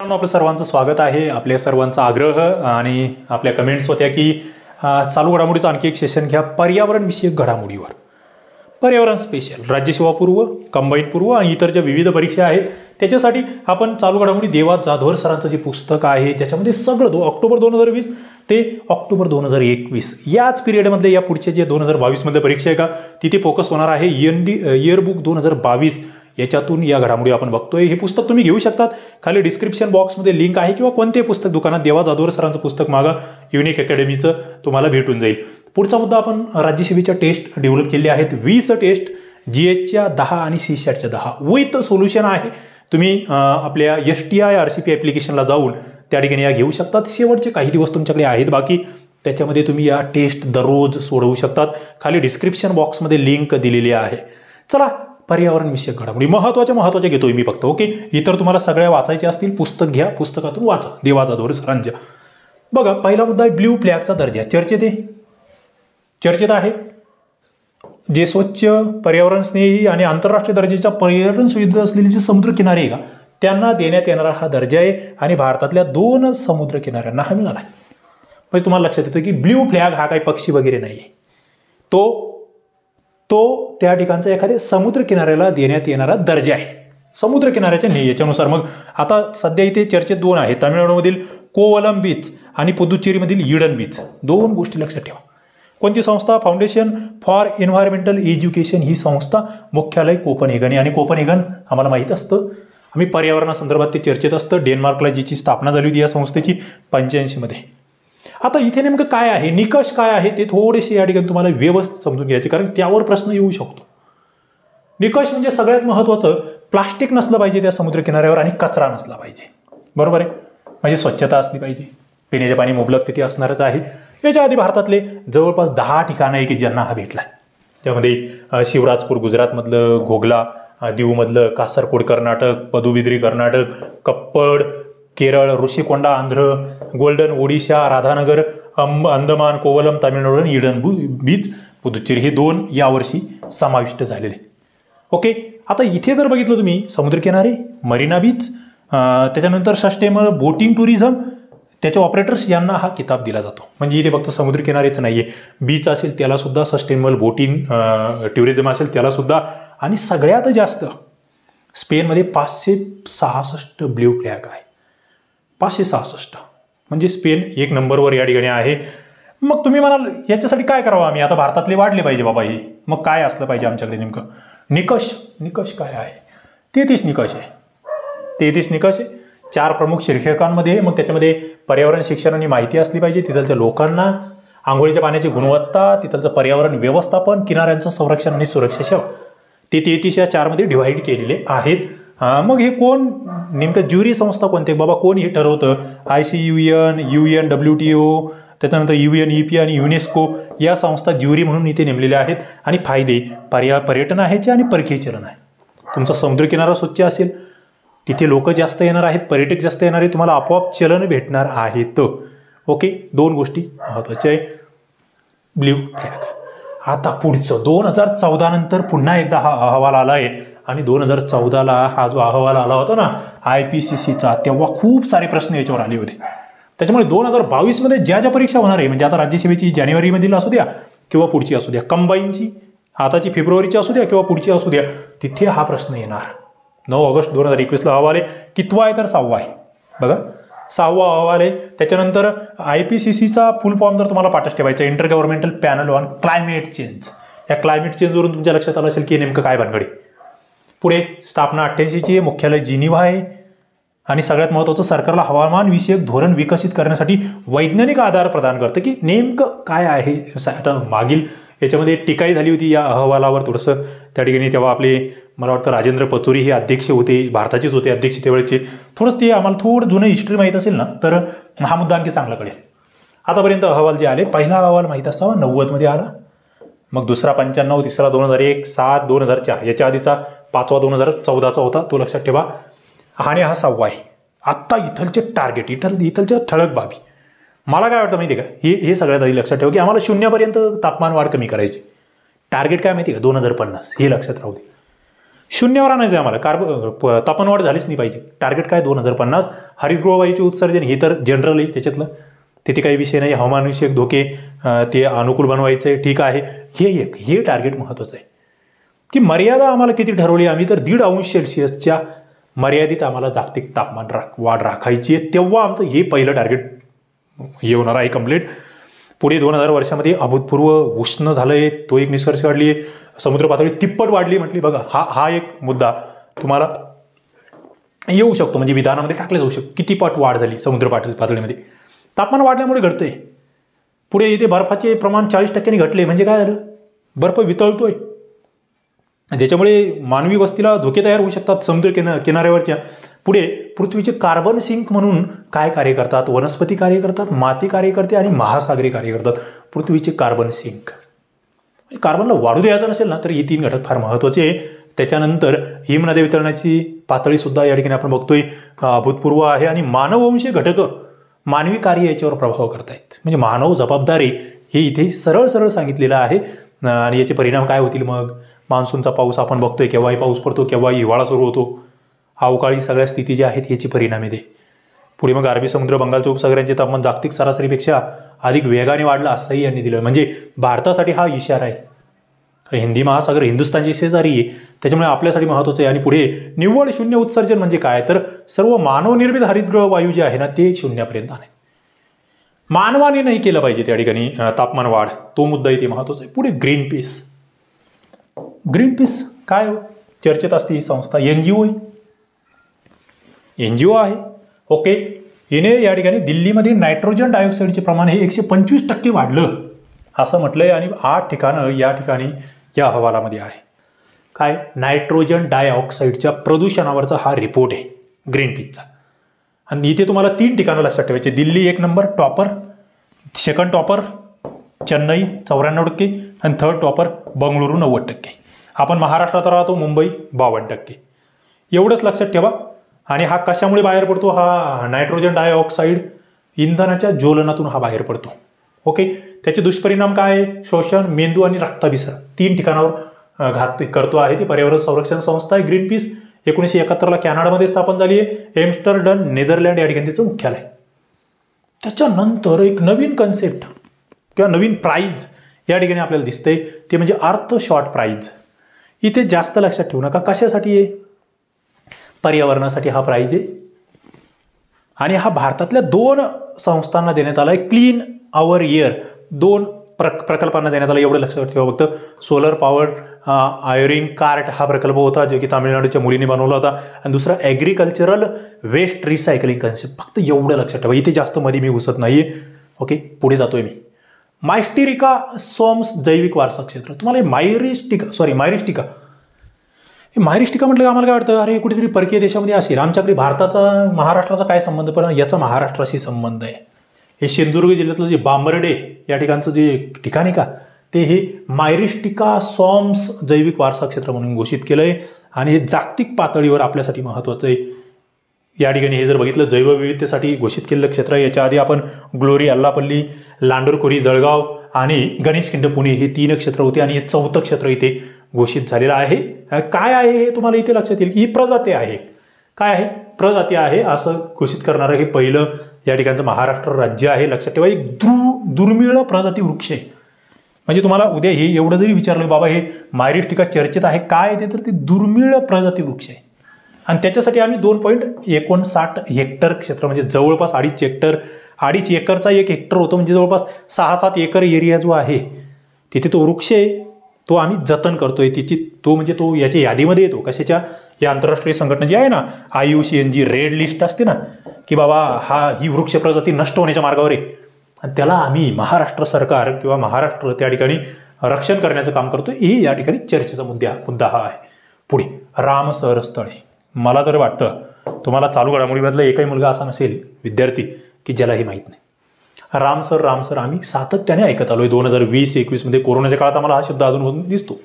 आपल्या सर्वांचं स्वागत आहे. आपल्या सर्वांचा आग्रह आणि आपल्या कमेंट्स होत्या की चालू घडामोडीचं आणखी एक सेशन घ्या पर्यावरण विषयक घडामोडीवर. पर्यावरण स्पेशल राज्यसेवा पूर्व, कंबाईन पूर्व आणि इतर ज्या विविध परीक्षा आहेत त्याच्यासाठी आपण चालू घडामोडी देवा जाधवर सरांचं जे पुस्तक आहे त्याच्यामध्ये सगळं ऑक्टोबर 2020 ते ऑक्टोबर 2021 याच पिरियडमधले या पुढचे जे 2022 मधले परीक्षा आहे का तिथे फोकस होणार आहे. इयरबुक 2022 याच्यातून या घडामोडी आपण बघतोय. हे पुस्तक तुम्ही घेऊ शकतात. खाली डिस्क्रिप्शन बॉक्समध्ये लिंक आहे किंवा कोणतेही पुस्तक दुकानात देवा जाधवर सरांचं पुस्तक मागा, युनिक अकॅडमीचं तुम्हाला भेटून जाईल. पुढचा मुद्दा आपण राज्यसेवेच्या टेस्ट डेव्हलप केल्या आहेत. 20 टेस्ट GHच्या 10 आणि CSATच्या 10 विथ सोल्युशन आहे. तुम्ही आपल्या STI RCP ॲप्लिकेशनला जाऊन त्या ठिकाणी या घेऊ शकतात. शेवटचे काही दिवस तुमच्याकडे आहेत बाकी, त्याच्यामध्ये तुम्ही या टेस्ट दररोज सोडवू शकतात. खाली डिस्क्रिप्शन बॉक्समध्ये लिंक दिलेली आहे. चला पर्यावरण विषयक घडामोडी महत्वाच्या घेतोय मी फक्त. ओके, इतर तुम्हाला सगळ्या वाचायच्या असतील पुस्तक घ्या, पुस्तकातून वाचा देवा जाधवर सरांच्या. बघा पहिला मुद्दा आहे ब्ल्यू फ्लॅगचा दर्जा. चर्चेत आहे. जे स्वच्छ पर्यावरण स्नेही आणि आंतरराष्ट्रीय दर्जाच्या पर्यटन सुविधा असलेले जे समुद्र किनारे आहे का त्यांना देण्यात येणारा हा दर्जा आहे आणि भारतातल्या 2 समुद्र किनाऱ्यांना हा मिळाला आहे. म्हणजे तुम्हाला लक्षात येतं की ब्ल्यू फ्लॅग हा काही पक्षी वगैरे नाही आहे. तो त्या ठिकाणचा एखाद्या समुद्र किनाऱ्याला देण्यात येणारा दर्जा आहे. समुद्र किनाऱ्याच्या नाही याच्यानुसार. मग आता सध्या इथे चर्चेत 2 आहेत. तामिळनाडूमधील कोवलम बीच आणि पुदुच्चेरीमधील ईडन बीच. 2 गोष्टी लक्षात ठेवा. कोणती संस्था? फाउंडेशन फॉर एन्व्हायरमेंटल एज्युकेशन ही संस्था. मुख्यालय कोपनहेगन आहे आणि कोपनहेगन आम्हाला माहीत असतं. आम्ही पर्यावरणासंदर्भात ते चर्चेत असतं. डेन्मार्कला जिची स्थापना झाली होती या संस्थेची 85 मध्ये. आता इथे नेमकं काय आहे, निकष काय आहे ते थोडेसे या ठिकाणी तुम्हाला व्यवस्थित समजून घ्यायचे, कारण त्यावर प्रश्न येऊ शकतो. निकष म्हणजे सगळ्यात महत्त्वाचं प्लास्टिक नसलं पाहिजे त्या समुद्र किनाऱ्यावर आणि कचरा नसला पाहिजे. बरोबर आहे. म्हणजे स्वच्छता असली पाहिजे. पिण्याचे पाणी मुबलक तिथे असणारच आहे. याच्या आधी भारतातले जवळपास 10 ठिकाणं आहे की ज्यांना हा भेटला. त्यामध्ये शिवराजपूर गुजरातमधलं, घोगला दीवमधलं, कासरकोड कर्नाटक, पदुबिद्री कर्नाटक, कप्पड केरळ, ऋषिकोंडा आंध्र, गोल्डन ओडिशा, राधानगर अंदमान, कोवलम तामिळनाडू आणि ईडन बीच पुदुच्चेरी हे 2 यावर्षी समाविष्ट झालेले. ओके, आता इथे जर बघितलं तुम्ही समुद्रकिनारे, मरीना बीच, त्याच्यानंतर सस्टेनेबल बोटिंग टुरिझम त्याचे ऑपरेटर्स यांना हा किताब दिला जातो. म्हणजे इथे फक्त समुद्रकिनारेच नाही आहे, बीच असेल त्याला सुद्धा, सस्टेनेबल बोटिंग टुरिझम असेल त्याला सुद्धा. आणि सगळ्यात जास्त स्पेनमध्ये 566 ब्ल्यू फ्लॅग आहे. 566 म्हणजे स्पेन 1 नंबरवर या ठिकाणी आहे. मग तुम्ही म्हणाल याच्यासाठी काय करावं आम्ही, आता भारतातले वाढले पाहिजे बाबा हे, मग काय असलं पाहिजे आमच्याकडे नेमकं? निकष काय आहे? 33 निकष आहे. 33 निकष आहे. 4 प्रमुख शीर्षकांमध्ये. मग त्याच्यामध्ये पर्यावरण शिक्षण आणि माहिती असली पाहिजे, तिथलच्या लोकांना, आंघोळीच्या पाण्याची गुणवत्ता, तिथलचं पर्यावरण व्यवस्थापन, किनाऱ्यांचं संरक्षण आणि सुरक्षा सेवा. ते 33 या 4 मध्ये डिव्हाइड केलेले आहेत. मग हे कोण नेमकं ज्युरी संस्था कोणते बाबा, कोण हे ठरवतं? ICUN, UN, WTO, त्याच्यानंतर UNEP आणि युनेस्को या संस्था ज्युरी म्हणून इथे नेमलेल्या आहेत. आणि फायदे पर्यटन आहे आणि परकीय चलन आहे. तुमचा समुद्रकिनारा स्वच्छ असेल, तिथे लोक जास्त येणार आहेत, पर्यटक जास्त येणार आहेत, तुम्हाला आपोआप चलन भेटणार आहेत. ओके, 2 गोष्टी महत्त्वाच्या आहे. Blue flag. आता पुढचं 2014 नंतर पुन्हा एकदा हा अहवाल आला आहे. आणि 2014ला हा जो अहवाल आला होता ना IPCCचा, तेव्हा खूप सारे प्रश्न याच्यावर आले होते. त्याच्यामुळे 2022 मध्ये ज्या परीक्षा होणार आहे, म्हणजे आता राज्यसेवेची जानेवारीमधील असू द्या किंवा पुढची असू द्या, कंबाईनची आताची फेब्रुवारीची असू द्या किंवा पुढची असू द्या, तिथे हा प्रश्न येणार. 9 ऑगस्ट 2021ला अहवाल आहे. कितवा आहे तर 6वा आहे. बघा 6वा अहवाल आहे. त्याच्यानंतर IPCCचा फुल फॉर्म जर तुम्हाला पाठच ठेवायचा, inter governmental panel on climate change. या क्लायमेट चेंजवरून तुमच्या लक्षात आलं असेल की नेमकं काय भानगडी. पुढे स्थापना 88ची आहे, मुख्यालय जिनिव्हा आहे. आणि सगळ्यात महत्त्वाचं सरकारला हवामान विषयक धोरण विकसित करण्यासाठी वैज्ञानिक आधार प्रदान करतं की नेमकं काय आहे. मागील याच्यामध्ये टीकाही झाली होती या अहवालावर थोडंसं त्या ठिकाणी. तेव्हा आपले मला वाटतं राजेंद्र पचोरी हे अध्यक्ष होते, भारताचेच होते अध्यक्ष त्यावेळेचे. थोडंसं ते आम्हाला थोडं जुनं हिस्ट्री माहीत असेल ना तर हा मुद्दा आणखी चांगला कळेल. आतापर्यंत अहवाल जे आले, पहिला अहवाल माहीत असावा 90 मध्ये आला, मग दुसरा 95, तिसरा 2001, 7, 2004, याच्या आधीचा 5वा 2014चा होता, तो लक्षात ठेवा. आणि हा 6वा आहे. आत्ता इथलचे टार्गेट, इथलच्या ठळक बाबी. मला काय वाटतं माहिती आहे का, हे सगळ्यात आधी लक्षात ठेवा की आम्हाला 0 पर्यंत तापमान वाढ कमी करायची. टार्गेट काय माहिती आहे का, 2050 हे लक्षात राहू दे. शून्यावर आणायचं आहे आम्हाला. तापमानवाढ झालीच नाही पाहिजे. टार्गेट काय 2050. हरितगृह वायूचे उत्सर्जन हे तर जनरल आहे त्याच्यातलं, तिथे काही विषय नाही. हवामानविषयक धोके ते अनुकूल बनवायचे, ठीक आहे. हे टार्गेट महत्त्वाचं आहे की मर्यादा आम्हाला किती ठरवली आम्ही, तर 1.5 सेल्सिअसच्या मर्यादित आम्हाला जागतिक तापमान वाढ राखायची आहे. तेव्हा आमचं हे पहिलं टार्गेट हे होणार आहे कंप्लीट. पुढे 2000 वर्षामध्ये अभूतपूर्व उष्ण झालं आहे, तो एक निष्कर्ष काढली आहे. समुद्र पातळी तिप्पट वाढली म्हटली. बघा हा एक मुद्दा तुम्हाला येऊ शकतो, म्हणजे विधानामध्ये टाकलं जाऊ शकतो. किती पट वाढ झाली समुद्र पातळीमध्ये. तापमान वाढल्यामुळे घडतंय. पुढे इथे बर्फाचे प्रमाण 40% घटले, म्हणजे काय झालं, बर्फ वितळतोय, ज्याच्यामुळे मानवी वस्तीला धोके तयार होऊ शकतात समुद्र किनाऱ्यावरच्या. पुढे पृथ्वीचे कार्बन सिंक म्हणून काय कार्य करतात, वनस्पती कार्य करतात, माती कार्य करते आणि महासागरी कार्य करतात. पृथ्वीचे कार्बन सिंक, कार्बनला वाढू द्यायचं नसेल ना तर हे 3 घटक फार महत्त्वाचे. त्याच्यानंतर हिमनद्या वितरणाची पातळीसुद्धा या ठिकाणी आपण बघतोय अभूतपूर्व आहे. आणि मानववंशीय घटक, मानवी कार्य याच्यावर प्रभाव करतायत, म्हणजे मानव जबाबदारी हे इथे सरळ सरळ सांगितलेलं आहे. आणि याचे परिणाम काय होतील मग, मान्सूनचा पाऊस आपण बघतोय, केव्हाही पाऊस पडतो, केव्हाही हिवाळा सुरू होतो. अवकाळी सगळ्या स्थिती ज्या आहेत याचे परिणाम येते. पुढे मग अरबी समुद्र, बंगालच्या उपसागरांचे तापमान जागतिक सरासरीपेक्षा अधिक वेगाने वाढलं असंही यांनी दिलं. म्हणजे भारतासाठी हा इशारा आहे. हिंदी महासागर हिंदुस्थानची शेजारी आहे, त्याच्यामुळे आपल्यासाठी महत्त्वाचं आहे. आणि पुढे निव्वळ शून्य उत्सर्जन म्हणजे काय, तर सर्व मानवनिर्मित हरितगृह वायू जे आहे ना ते शून्यापर्यंत आणे. मानवाने नाही केलं पाहिजे त्या ठिकाणी तापमान वाढ, तो मुद्दा इथे महत्त्वाचा आहे. पुढे ग्रीन पीस. ग्रीन पीस काय चर्चेत असते ही संस्था, एनजीओ आहे. ओके, हिने या ठिकाणी दिल्लीमध्ये नायट्रोजन डायऑक्साईडचे प्रमाण हे 125% वाढलं असं म्हटलंय. आणि 8 ठिकाणं या ठिकाणी या अहवालामध्ये आहे. काय, नायट्रोजन डायऑक्साईडच्या प्रदूषणावरचा हा रिपोर्ट आहे ग्रीन पीसचा. आणि इथे तुम्हाला 3 ठिकाणं लक्षात ठेवायचे. Delhi 1 number topper, second topper Chennai 94% आणि थर्ड टॉपर बंगळुरू 90%. आपण महाराष्ट्रात राहतो, मुंबई 52%. एवढंच लक्षात ठेवा. आणि हा कशामुळे बाहेर पडतो, हा नायट्रोजन डायऑक्साईड इंधनाच्या ज्वलनातून हा बाहेर पडतो. ओके, त्याचे दुष्परिणाम काय आहे, शोषण, मेंदू आणि रक्ताभिसरण 3 ठिकाणावर घात करतो आहे. ती पर्यावरण संरक्षण संस्था आहे ग्रीन पीस. 1971ला कॅनडामध्ये स्थापन झाली आहे. एम्स्टरडम नेदरलँड या ठिकाणी तिचं मुख्यालय. त्याच्यानंतर एक नवीन कन्सेप्ट किंवा नवीन प्राईज या ठिकाणी आपल्याला दिसतंय, ते म्हणजे अर्थ शॉर्ट प्राईज. इथे जास्त लक्षात ठेवू नका, कशासाठी आहे, पर्यावरणासाठी हा प्राईज आहे. आणि हा भारतातल्या 2 संस्थांना देण्यात आला आहे. क्लीन आवर एअर 2 प्रकल्पांना देण्यात आला, एवढं लक्षात ठेवा फक्त. सोलर पॉवर आयरिंग कार्ट हा प्रकल्प होता जो की तामिळनाडूच्या मुलीने बनवला होता. आणि दुसरा ॲग्रिकल्चरल वेस्ट रिसायकलिंग कन्सेप्ट, फक्त एवढं लक्षात ठेवा. इथे जास्त मध्ये मी घुसत नाहीये. ओके, पुढे जातोय मी. मायस्टिरिका सॉम्स जैविक वारसा क्षेत्र. तुम्हाला मायरिस्टिका म्हटलं आम्हाला काय वाटतं, अरे कुठेतरी परकीय देशामध्ये असेल. आमच्याकडे भारताचा महाराष्ट्राचा काय संबंध, पण याचा महाराष्ट्राशी संबंध आहे. हे सिंधुदुर्ग जिल्ह्यातलं जे बांबर्डे या ठिकाणचं जे ठिकाण आहे का, ते हे मायरिस्टिका सॉम्स जैविक वारसा क्षेत्र म्हणून घोषित केलं आहे. आणि हे जागतिक पातळीवर आपल्यासाठी महत्त्वाचं आहे. या ठिकाणी हे जर बघितलं, जैवविविधतेसाठी घोषित केलेलं क्षेत्र आहे. याच्या आधी आपण ग्लोरी अल्लापल्ली, लांडोरकोरी जळगाव आणि गणेशखिंड पुणे हे 3 क्षेत्र होते. आणि हे 4थं क्षेत्र इथे घोषित झालेलं आहे. काय आहे हे तुम्हाला इथे लक्षात येईल की ही प्रजाती आहे. काय आहे, प्रजाती आहे असं घोषित करणारं हे पहिलं या ठिकाणचं महाराष्ट्र राज्य आहे. लक्षात ठेवा, एक दुर्मिळ प्रजाती वृक्ष आहे. म्हणजे तुम्हाला उद्या हे एवढं जरी विचारलं, बाबा हे मायरिस्टिका चर्चेत आहे, काय ते, तर ते दुर्मिळ प्रजाती वृक्ष आहे. आणि त्याच्यासाठी आम्ही 2.59 हेक्टर क्षेत्र, म्हणजे जवळपास 2.5 एकरचा 1 हेक्टर होतो, म्हणजे जवळपास 6-7 एकर एरिया जो आहे तिथे तो वृक्ष आहे, तो आम्ही जतन करतोय. तो याच्या यादीमध्ये येतो. कशाच्या, या आंतरराष्ट्रीय संघटना जी आहे ना, IUCN जी रेड लिस्ट असते ना, की बाबा ही वृक्ष प्रजाती नष्ट होण्याच्या मार्गावर आहे. आणि त्याला आम्ही महाराष्ट्र सरकार किंवा महाराष्ट्र त्या ठिकाणी रक्षण करण्याचं काम करतोय. ही या ठिकाणी चर्चेचा मुद्दा हा आहे. पुढे रामसर स्थळे. मला तर वाटतं तुम्हाला चालू घडामोडीमधला एकही मुलगा असा नसेल विद्यार्थी की ज्याला हे माहीत नाही. रामसर आम्ही सातत्याने ऐकत आलोय. 2020-21 मध्ये कोरोनाच्या काळात आम्हाला हा शब्द अजून दिसतो.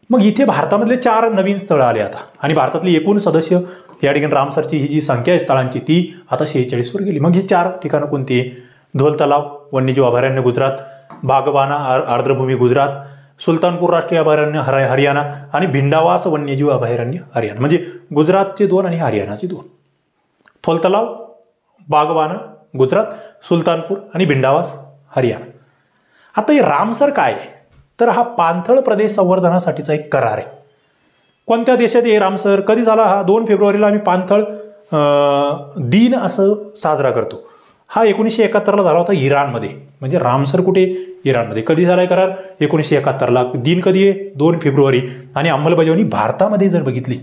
मग इथे भारतामधले 4 नवीन स्थळं आले आता. आणि भारतातली एकूण सदस्य या ठिकाणी रामसरची ही जी संख्या आहे स्थळांची ती आता 46वर गेली. मग ही 4 ठिकाणं कोणती आहे, धोल तलाव वन्यजीव अभयारण्य गुजरात, बागबाना आर्द्रभूमी गुजरात, सुलतानपूर राष्ट्रीय अभयारण्य हरियाणा आणि भिंडावास वन्यजीव अभयारण्य हरियाणा, म्हणजे गुजरातचे 2 आणि हरियाणाचे 2. थोलतलाव बागवाना गुजरात, सुलतानपूर आणि भिंडावास हरियाणा. आता हे रामसर काय आहे, तर हा पाणथळ प्रदेश संवर्धनासाठीचा एक करार आहे. कोणत्या देशात हे रामसर कधी झाला? हा 2 फेब्रुवारीला आम्ही पाणथळ दिन असं साजरा करतो. हा 1971ला झाला होता इराणमध्ये. म्हणजे रामसर कुठे? इराणमध्ये. कधी झालाय करार? 1971ला. दिन कधी आहे? 2 फेब्रुवारी. आणि अंमलबजावणी भारतामध्ये जर बघितली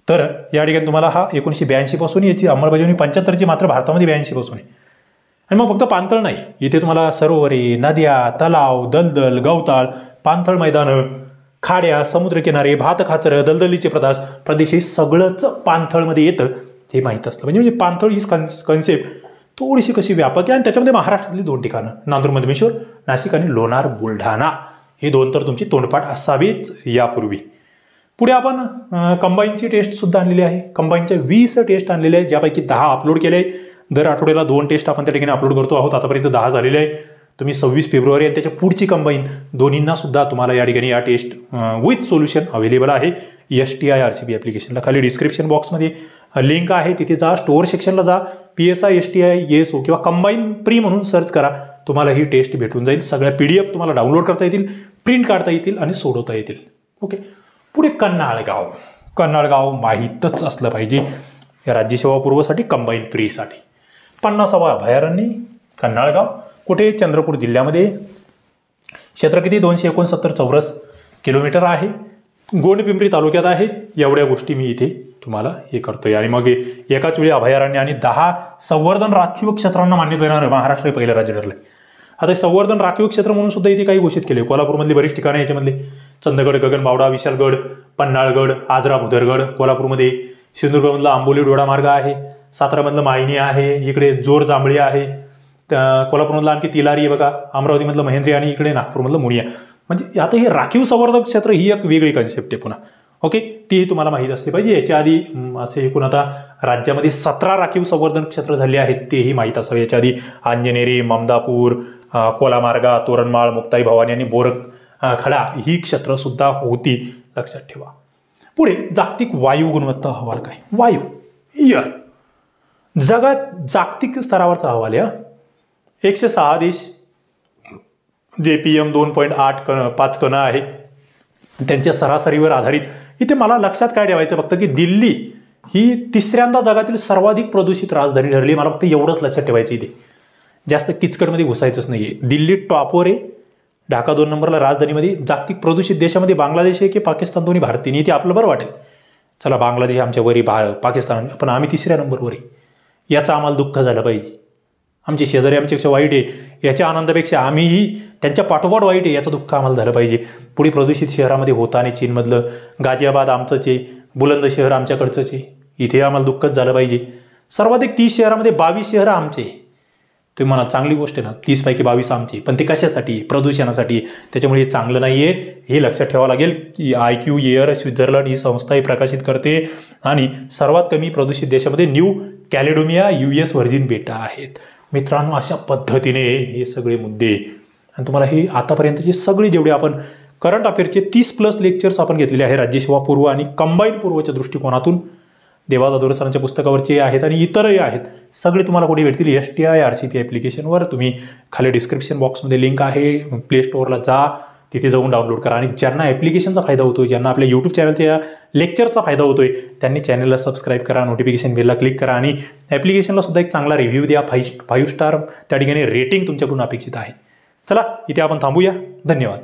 तर या ठिकाणी तुम्हाला हा 1982 पासून याची अंमलबजावणी, 75ची मात्र भारतामध्ये 82 पासून आहे. आणि मग फक्त पाणथळ नाही, इथे तुम्हाला सरोवरे, नद्या, तलाव, दलदल, गवताळ, पाणथळ मैदानं, खाड्या, समुद्रकिनारे, भातखाचरं, दलदलीचे प्रदेश हे सगळंच पाणथळमध्ये येतं हे माहीत असतं. म्हणजे पाणथळ ही कन्सेप्ट थोडीशी कशी व्यापक आहे. आणि त्याच्यामध्ये महाराष्ट्रातली 2 ठिकाणं, नांदूर-मधमेश्वर, नाशिक आणि लोणार बुलढाणा, हे 2 तर तुमची तोंडपाठ असावीच यापूर्वी. पुढे आपण कंबाईनची टेस्ट सुद्धा आणलेली आहे. कंबाईनच्या 20 टेस्ट आणलेल्या आहेत, ज्यापैकी 10 अपलोड केले आहे. दर आठवड्याला 2 टेस्ट आपण त्या ठिकाणी अपलोड करतो आहोत. आतापर्यंत 10 झालेले आहे. तुम्ही 26 फेब्रुवारी आणि त्याच्या पुढची कंबाईन दोन्हींना सुद्धा तुम्हाला या ठिकाणी या टेस्ट विथ सोल्युशन अवेलेबल आहे STI RCP ॲप्लिकेशनला. खाली डिस्क्रिप्शन बॉक्समध्ये लिंक आहे, तिथे जा, स्टोअर सेक्शनला जा, PSI STI ESO किंवा कंबाईन प्री म्हणून सर्च करा, तुम्हाला ही टेस्ट भेटून जाईल. सगळ्या PDF तुम्हाला डाउनलोड करता येतील, प्रिंट काढता येतील आणि सोडवता येतील. ओके. पुढे कन्हाळगाव. कन्हाळगाव माहीतच असलं पाहिजे या राज्यसेवा पूर्वसाठी, कंबाईन प्रीसाठी. 50वा अभयारण्य कन्हाळगाव. कुठे? चंद्रपूर जिल्ह्यामध्ये. क्षेत्र किती? 269 चौरस किलोमीटर आहे. गोंडपिंपरी तालुक्यात आहे. एवढ्या गोष्टी मी इथे तुम्हाला हे करतोय. आणि मग एकाच वेळी अभयारण्य आणि 10 संवर्धन राखीव क्षेत्रांना मान्यता देणारं महाराष्ट्र हे पहिलं राज्य ठरलंय. आता संवर्धन राखीव क्षेत्र म्हणून सुद्धा इथे काही घोषित केले. कोल्हापूरमधली बरीच ठिकाणं याच्यामधले चंदगड, गगनबावडा, विशालगड, पन्हाळगड, आजरा, भुदरगड. कोल्हापूरमध्ये सिंधुदुर्गमधला आंबोली डोडा मार्ग आहे. सातारामधलं मायनी आहे. इकडे जोर जांभळी आहे. कोल्हापूरमधलं आणखी तिलारी आहे बघा. अमरावतीमधलं महेंद्री आणि इकडे नागपूरमधलं मुनिया. म्हणजे आता हे राखीव संवर्धन क्षेत्र ही एक वेगळी कन्सेप्ट आहे पुन्हा. ओके. तीही तुम्हाला माहीत असली पाहिजे. याच्या आधी असे एकूण आता राज्यामध्ये 17 राखीव संवर्धन क्षेत्र झाले आहेत, तेही माहीत असावे. याच्या आधी अंजनेरी, ममदापूर, कोलामार्गा, तोरणमाळ, मुक्ताई भवानी आणि बोरखडा ही क्षेत्र सुद्धा होती, लक्षात ठेवा. पुढे जागतिक वायू गुणवत्ता अहवाल काय? वायू इयर जगात जागतिक स्तरावरचा अहवाल आहे. 106 देश, जे PM 2.85 कण आहे, त्यांच्या सरासरीवर आधारित. इथे मला लक्षात काय ठेवायचं फक्त की दिल्ली ही 3ऱ्यांदा जगातील सर्वाधिक प्रदूषित राजधानी ठरली. मला फक्त एवढंच लक्षात ठेवायचं. इथे जास्त किचकटमध्ये घुसायचंच नाहीये. दिल्ली टॉपवर आहे, ढाका 2 नंबरला राजधानीमध्ये. जागतिक प्रदूषित देशामध्ये बांगलादेश आहे की पाकिस्तान, दोन्ही भारतीय. इथे आपलं बरं वाटेल, चला बांगलादेश आमच्या वरी, पाकिस्तान, पण आम्ही 3ऱ्या नंबरवर आहे. याचं आम्हाला दुःख झालं पाहिजे. आमचे शेजारी आमच्यापेक्षा वाईट आहे याच्या आनंदापेक्षा आम्हीही त्यांच्या पाठोपाठ वाईट आहे याचं दुःख आम्हाला झालं पाहिजे. पुढे प्रदूषित शहरामध्ये होताने चीनमधलं गाझियाबाद आमचंच आहे, बुलंद शहर आमच्याकडचंच आहे, इथे आम्हाला दुःखच झालं पाहिजे. सर्वाधिक 30 शहरामध्ये 22 शहरं आमचे. तुम्ही म्हणा चांगली गोष्ट आहे ना, 30 पैकी 22 आमचे, पण ते कशासाठी? प्रदूषणासाठी. त्याच्यामुळे हे चांगलं नाही आहे, हे लक्षात ठेवावं लागेल की IQ एअर स्वित्झर्लंड ही संस्था हे प्रकाशित करते आणि सर्वात कमी प्रदूषित देशामध्ये न्यू कॅलेडोनिया, US व्हर्जिन बेटा आहेत. मित्रांनो, अशा पद्धतीने हे सगळे मुद्दे आणि तुम्हाला हे आतापर्यंतचे सगळे जेवढे आपण करंट अफेअरचे 30+ लेक्चर्स आपण घेतलेले आहे राज्यसेवा पूर्व आणि कंबाईन पूर्वच्या दृष्टिकोनातून, देवादा दोरे सरांच्या पुस्तकावरचे आहेत आणि इतरही आहेत. सगळे तुम्हाला कुठे भेटतील? STI RCP ॲप्लिकेशनवर. तुम्ही खाली डिस्क्रिप्शन बॉक्समध्ये लिंक आहे, प्ले स्टोअरला जा, तिथे जाऊन डाउनलोड करा. आणि ज्यांना ॲप्लिकेशनचा फायदा होतोय, ज्यांना आपल्या यूट्यूब चॅनलच्या लेक्चरचा फायदा होतोय, त्यांनी चॅनलला सबस्क्राईब करा, नोटिफिकेशन बेलला क्लिक करा आणि ॲप्लिकेशनला सुद्धा एक चांगला रिव्ह्यू द्या. 5 स्टार त्या ठिकाणी रेटिंग तुमच्याकडून अपेक्षित आहे. चला इथे आपण थांबूया. धन्यवाद.